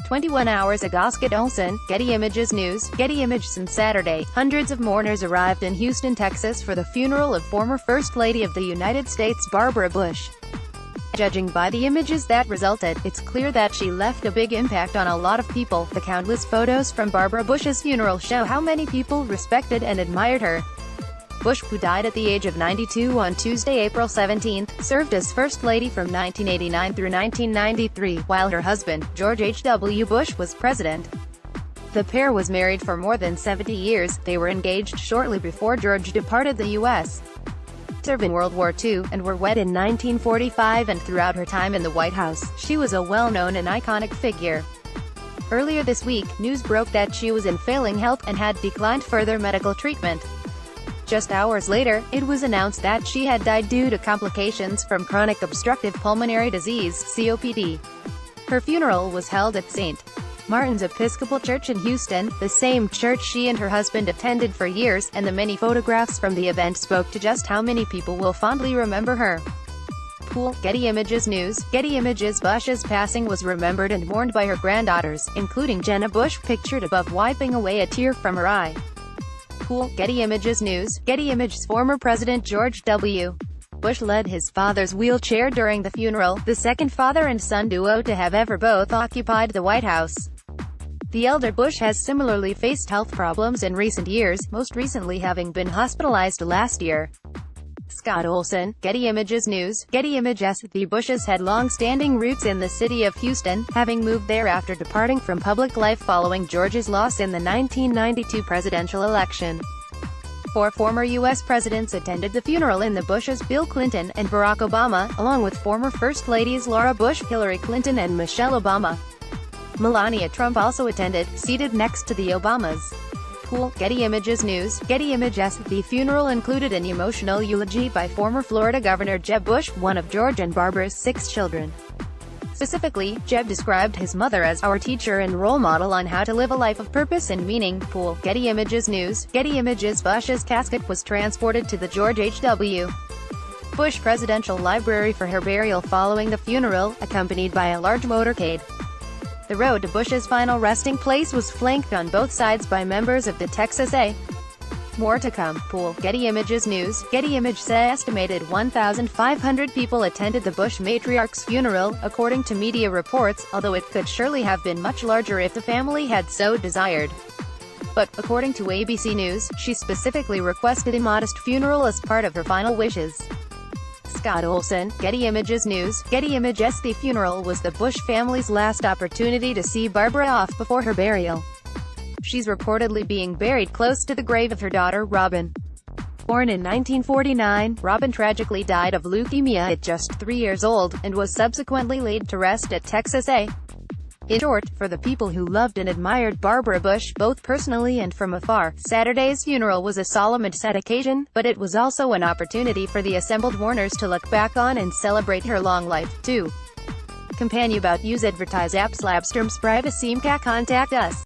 21 hours agoScott Olson, Getty Images News, Getty ImagesOn Saturday. Hundreds of mourners arrived in Houston, Texas for the funeral of former First Lady of the United States Barbara Bush. Judging by the images that resulted, it's clear that she left a big impact on a lot of people. The countless photos from Barbara Bush's funeral show how many people respected and admired her. Bush, who died at the age of 92 on Tuesday, April 17, served as First Lady from 1989 through 1993, while her husband, George H.W. Bush, was president. The pair was married for more than 70 years. They were engaged shortly before George departed the U.S. served in World War II, and were wed in 1945, and throughout her time in the White House, she was a well-known and iconic figure. Earlier this week, news broke that she was in failing health, and had declined further medical treatment. Just hours later, it was announced that she had died due to complications from chronic obstructive pulmonary disease, COPD. Her funeral was held at St. Martin's Episcopal Church in Houston, the same church she and her husband attended for years, and the many photographs from the event spoke to just how many people will fondly remember her. Getty Images News, Getty Images Bush's passing was remembered and mourned by her granddaughters, including Jenna Bush, pictured above wiping away a tear from her eye. Getty Images News, Getty Images former President George W. Bush led his father's wheelchair during the funeral, the second father and son duo to have ever both occupied the White House. The elder Bush has similarly faced health problems in recent years, most recently having been hospitalized last year. Scott Olson, Getty Images News, Getty Images. The Bushes had long-standing roots in the city of Houston, having moved there after departing from public life following George's loss in the 1992 presidential election. Four former U.S. presidents attended the funeral in the Bushes: Bill Clinton and Barack Obama, along with former First Ladies Laura Bush, Hillary Clinton and Michelle Obama. Melania Trump also attended, seated next to the Obamas. Getty Images News, Getty Images. The funeral included an emotional eulogy by former Florida Governor Jeb Bush, one of George and Barbara's 6 children. Specifically, Jeb described his mother as our teacher and role model on how to live a life of purpose and meaning. Getty Images News, Getty Images. Bush's casket was transported to the George H.W. Bush Presidential Library for her burial following the funeral, accompanied by a large motorcade. The road to Bush's final resting place was flanked on both sides by members of the Texas A. More to come. Getty Images News, Getty Images. Estimated 1,500 people attended the Bush matriarch's funeral, according to media reports, although it could surely have been much larger if the family had so desired. But, according to ABC News, she specifically requested a modest funeral as part of her final wishes. Scott Olson, Getty Images News, Getty Images. The funeral was the Bush family's last opportunity to see Barbara off before her burial. She's reportedly being buried close to the grave of her daughter, Robin. Born in 1949, Robin tragically died of leukemia at just 3 years old, and was subsequently laid to rest at Texas A. In short, for the people who loved and admired Barbara Bush, both personally and from afar, Saturday's funeral was a solemn and sad occasion, but it was also an opportunity for the assembled mourners to look back on and celebrate her long life, too. Companion about use advertise apps Labstorm Sprite a Contact us.